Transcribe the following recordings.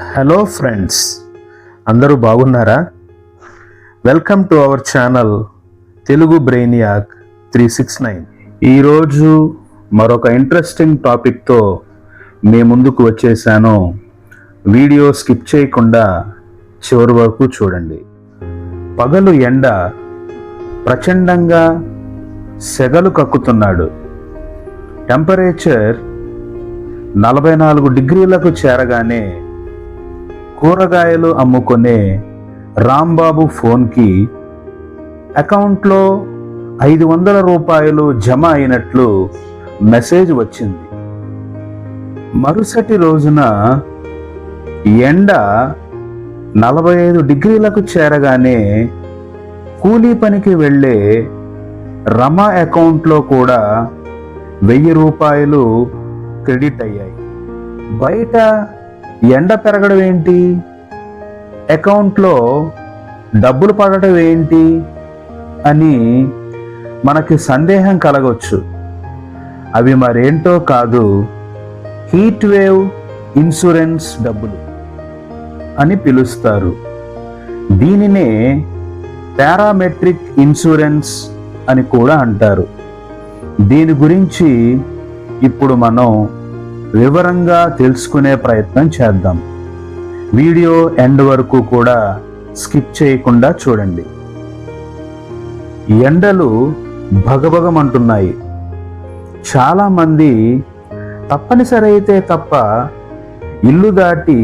Hello friends, అందరూ బాగున్నారా? Welcome to our channel Telugu brainiac 369. ఈరోజు మరొక ఇంట్రెస్టింగ్ టాపిక్తో మీ ముందుకు వచ్చేసాను. వీడియో స్కిప్ చేయకుండా చివరి వరకు చూడండి. పగలు ఎండ ప్రచండంగా సెగలు కక్కుతున్నాడు. టెంపరేచర్ 44 డిగ్రీలకు చేరగానే కూరగాయలు అమ్ముకునే రాంబాబు ఫోన్కి అకౌంట్లో 500 రూపాయలు జమ అయినట్లు మెసేజ్ వచ్చింది. మరుసటి రోజున ఎండ 45 డిగ్రీలకు చేరగానే కూలీ పనికి వెళ్ళే రమ అకౌంట్లో కూడా 1000 రూపాయలు క్రెడిట్ అయ్యాయి. బయట ఎండ పెరగడం ఏంటి, అకౌంట్లో డబ్బులు పడటం ఏంటి అని మనకి సందేహం కలగవచ్చు. అవి మరేంటో కాదు, హీట్ వేవ్ ఇన్సూరెన్స్ డబ్బులు అని పిలుస్తారు. దీనినే పారామెట్రిక్ ఇన్సూరెన్స్ అని కూడా అంటారు. దీని గురించి ఇప్పుడు మనం వివరంగా తెలుసుకునే ప్రయత్నం చేద్దాం. వీడియో ఎండ్ వరకు కూడా స్కిప్ చేయకుండా చూడండి. ఎండలు భగభగమంటున్నాయి. చాలామంది తప్పనిసరి అయితే తప్ప ఇల్లు దాటి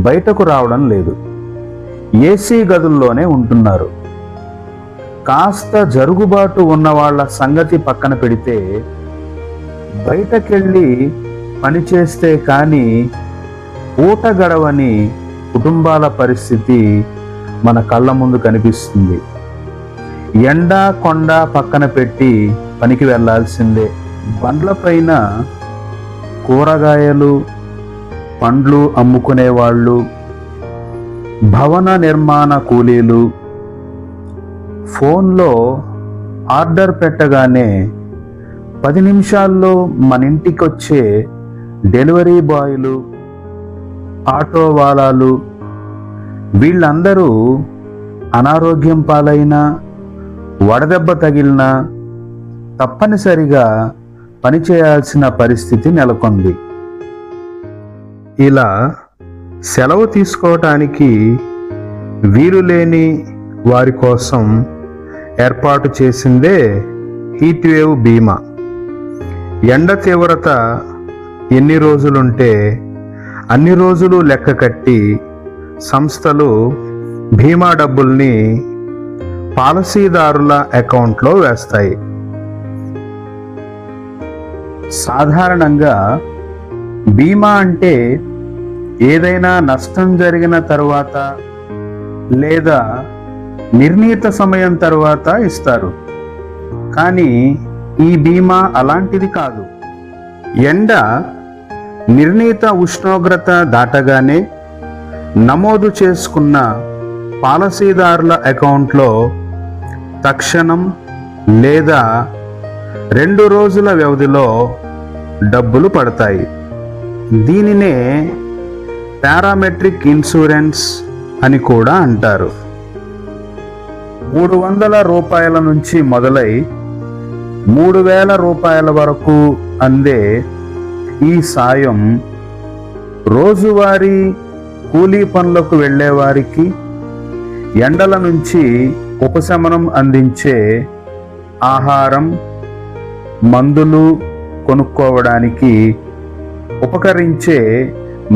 బయటకు రావడం లేదు. ఏసీ గదుల్లోనే ఉంటున్నారు. కాస్త జరుగుబాటు ఉన్న వాళ్ళ సంగతి పక్కన పెడితే బయటకెళ్ళి పనిచేస్తే కానీ పూట గడవని కుటుంబాల పరిస్థితి మన కళ్ళ ముందు కనిపిస్తుంది. ఎండ కొండ పక్కన పెట్టి పనికి వెళ్ళాల్సిందే. బండ్లపైన కూరగాయలు పండ్లు అమ్ముకునే వాళ్ళు, భవన నిర్మాణ కూలీలు, ఫోన్లో ఆర్డర్ పెట్టగానే 10 నిమిషాల్లో మన ఇంటికి వచ్చే డెలివరీ బాయ్లు, ఆటో వాలాలు, వీళ్ళందరూ అనారోగ్యం పాలైనా, వడదెబ్బ తగిలినా తప్పనిసరిగా పనిచేయాల్సిన పరిస్థితి నెలకొంది. ఇలా సెలవు తీసుకోవటానికి వీలు లేని వారి కోసం ఏర్పాటు చేసిందే హీట్ వేవ్ బీమా. ఎండ తీవ్రత ఎన్ని రోజులుంటే అన్ని రోజులు లెక్క కట్టి సంస్థలు బీమా డబ్బుల్ని పాలసీదారుల అకౌంట్లో వేస్తాయి. సాధారణంగా బీమా అంటే ఏదైనా నష్టం జరిగిన తర్వాత లేదా నిర్ణీత సమయం తర్వాత ఇస్తారు. కానీ ఈ బీమా అలాంటిది కాదు. ఎండ నిర్ణీత ఉష్ణోగ్రత దాటగానే నమోదు చేసుకున్న పాలసీదారుల అకౌంట్లో తక్షణం లేదా 2 రోజుల వ్యవధిలో డబ్బులు పడతాయి. దీనినే పారామెట్రిక్ ఇన్సూరెన్స్ అని కూడా అంటారు. 300 రూపాయల నుంచి మొదలై 3000 రూపాయల వరకు అందే ఈ సాయం రోజువారీ కూలీ పనులకు వెళ్ళేవారికి, ఎండల నుంచి ఉపశమనం అందించే ఆహారం, మందులు కొనుక్కోవడానికి ఉపకరించే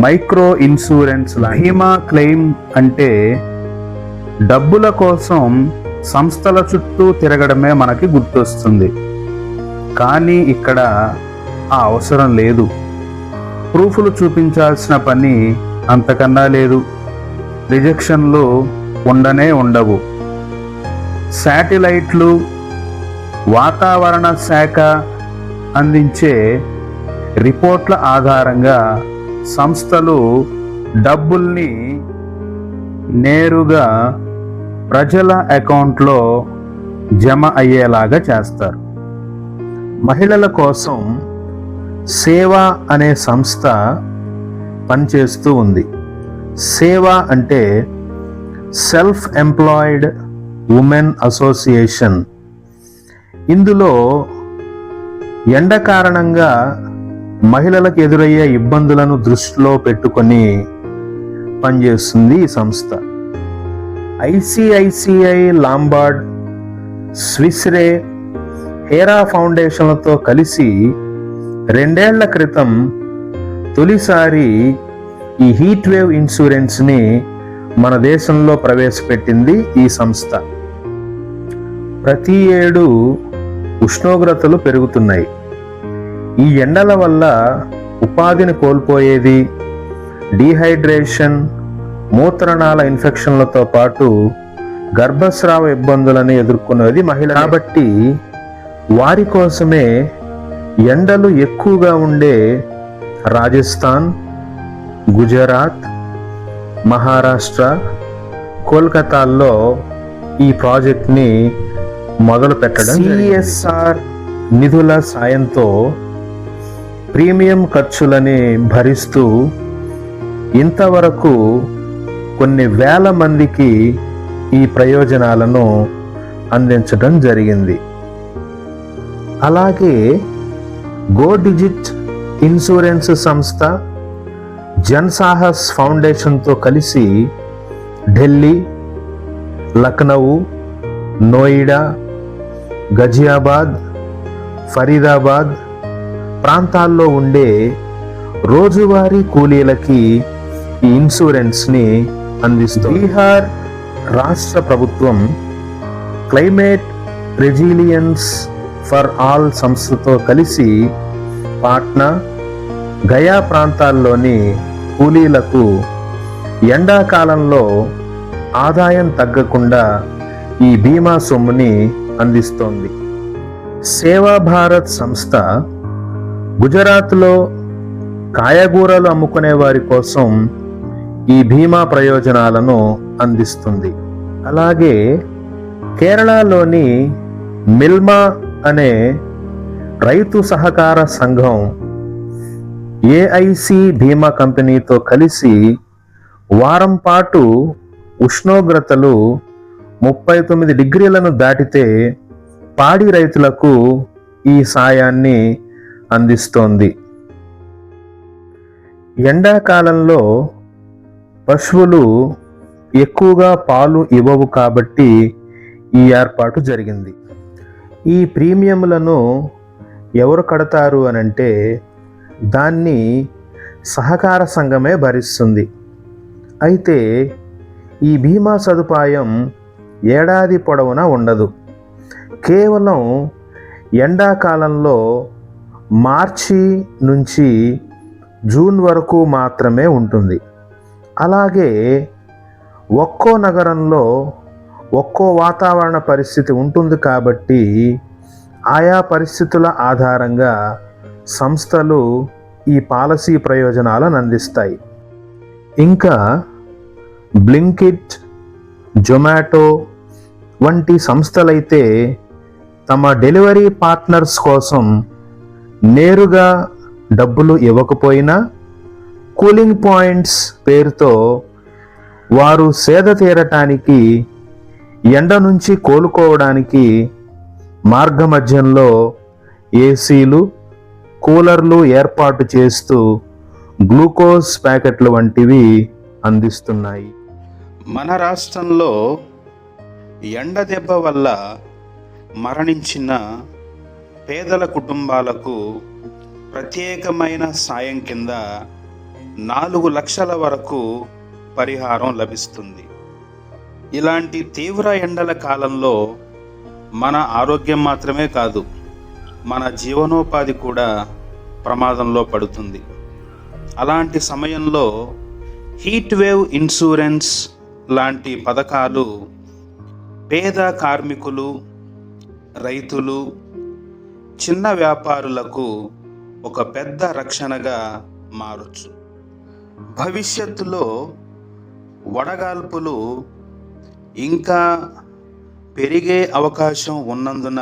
మైక్రో ఇన్సూరెన్స్. బీమా క్లెయిమ్ అంటే డబ్బుల కోసం సంస్థల చుట్టూ తిరగడమే మనకి గుర్తొస్తుంది. కానీ ఇక్కడ ఆ అవసరం లేదు. ప్రూఫ్లు చూపించాల్సిన పని అంతకన్నా లేదు. రిజెక్షన్లు ఉండనే ఉండవు. శాటిలైట్లు, వాతావరణ శాఖ అందించే రిపోర్ట్ల ఆధారంగా సంస్థలు డబ్బుల్ని నేరుగా ప్రజల అకౌంట్లో జమ అయ్యేలాగా చేస్తారు. మహిళల కోసం సేవ అనే సంస్థ పనిచేస్తూ ఉంది. సేవ అంటే సెల్ఫ్ ఎంప్లాయిడ్ ఉమెన్ అసోసియేషన్. ఇందులో ఎండ కారణంగా మహిళలకు ఎదురయ్యే ఇబ్బందులను దృష్టిలో పెట్టుకొని పనిచేస్తుంది ఈ సంస్థ. ఐసిఐసిఐ లాంబార్డ్, స్విస్ రే, హేరా ఫౌండేషన్లతో కలిసి 2 ఏళ్ల క్రితం తొలిసారి ఈ హీట్ వేవ్ ఇన్సూరెన్స్ని మన దేశంలో ప్రవేశపెట్టింది ఈ సంస్థ. ప్రతి ఏడు ఉష్ణోగ్రతలు పెరుగుతున్నాయి. ఈ ఎండల వల్ల ఉపాధిని కోల్పోయేది, డీహైడ్రేషన్, మూత్రనాళ ఇన్ఫెక్షన్లతో పాటు గర్భస్రావ ఇబ్బందులను ఎదుర్కొనేది మహిళ. కాబట్టి వారి కోసమే ఎండలు ఎక్కువగా ఉండే రాజస్థాన్, గుజరాత్, మహారాష్ట్ర, కోల్కతాల్లో ఈ ప్రాజెక్ట్ని మొదలు పెట్టడం. సిఎస్ఆర్ నిధుల సాయంతో ప్రీమియం ఖర్చులని భరిస్తూ ఇంతవరకు కొన్ని వేల మందికి ఈ ప్రయోజనాలను అందించడం జరిగింది. అలాగే గో డిజిట్ ఇన్సూరెన్స్ సంస్థ జన్ సాహస్ ఫౌండేషన్తో కలిసి ఢిల్లీ, లక్నౌ, నోయిడా, గజియాబాద్, ఫరీదాబాద్ ప్రాంతాల్లో ఉండే రోజువారీ కూలీలకి ఈ ఇన్సూరెన్స్ని అందిస్తుంది. బీహార్ రాష్ట్ర ప్రభుత్వం క్లైమేట్ రెసిలియన్స్ ఫర్ ఆల్ సంస్థతో కలిసి పాట్నా, గయా ప్రాంతాల్లోని కూలీలకు ఎండాకాలంలో ఆదాయం తగ్గకుండా ఈ బీమా సొమ్ముని అందిస్తోంది. సేవా భారత్ సంస్థ గుజరాత్లో కాయగూరలు అమ్ముకునే వారి కోసం ఈ బీమా ప్రయోజనాలను అందిస్తుంది. అలాగే కేరళలోని మిల్మా అనే రైతు సహకార సంఘం ఏఐసి బీమా కంపెనీతో కలిసి వారం పాటు ఉష్ణోగ్రతలు 39 డిగ్రీలను దాటితే పాడి రైతులకు ఈ సాయాన్ని అందిస్తోంది. ఎండాకాలంలో పశువులు ఎక్కువగా పాలు ఇవ్వవు కాబట్టి ఈ ఏర్పాటు జరిగింది. ఈ ప్రీమియంలను ఎవరు కడతారు అనంటే దాన్ని సహకార సంఘమే భరిస్తుంది. అయితే ఈ బీమా సదుపాయం ఏడాది పొడవునా ఉండదు. కేవలం ఎండాకాలంలో మార్చి నుంచి జూన్ వరకు మాత్రమే ఉంటుంది. అలాగే ఒక్కో నగరంలో ఒక్కో వాతావరణ పరిస్థితి ఉంటుంది కాబట్టి ఆయా పరిస్థితుల ఆధారంగా సంస్థలు ఈ పాలసీ ప్రయోజనాలను అందిస్తాయి. ఇంకా బ్లింకిట్, జొమాటో వంటి సంస్థలైతే తమ డెలివరీ పార్ట్నర్స్ కోసం నేరుగా డబ్బులు ఇవ్వకపోయినా కూలింగ్ పాయింట్స్ పేరుతో వారు సేద తీరటానికి, ఎండ నుంచి కోలుకోవడానికి మార్గమధ్యంలో ఏసీలు, కూలర్లు ఏర్పాటు చేస్తూ గ్లూకోజ్ ప్యాకెట్లు వంటివి అందిస్తున్నాయి. మన రాష్ట్రంలో ఎండ దెబ్బ వల్ల మరణించిన పేదల కుటుంబాలకు ప్రత్యేకమైన సాయం కింద 4 లక్షల వరకు పరిహారం లభిస్తుంది. ఇలాంటి తీవ్ర ఎండల కాలంలో మన ఆరోగ్యం మాత్రమే కాదు, మన జీవనోపాధి కూడా ప్రమాదంలో పడుతుంది. అలాంటి సమయంలో హీట్ వేవ్ ఇన్సూరెన్స్ లాంటి పథకాలు పేద కార్మికులు, రైతులు, చిన్న వ్యాపారులకు ఒక పెద్ద రక్షణగా మారచ్చు. భవిష్యత్తులో వడగాల్పులు ఇంకా పెరిగే అవకాశం ఉన్నందున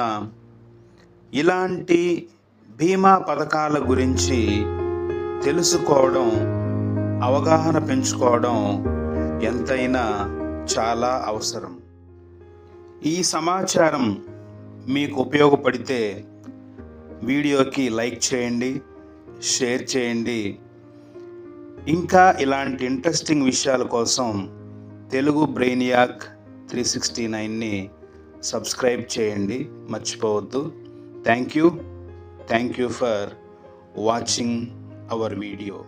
ఇలాంటి బీమా పథకాల గురించి తెలుసుకోవడం అవగాహన పెంచుకోవడం ఎంతైనా చాలా అవసరం. ఈ సమాచారం మీకు ఉపయోగపడితే వీడియోకి లైక్ చేయండి, షేర్ చేయండి. ఇంకా ఇలాంటి ఇంట్రెస్టింగ్ విషయాల కోసం తెలుగు బ్రెయినియాక్ 369ని సబ్స్క్రైబ్ చేయండి, మర్చిపోవద్దు. Thank you for watching our video.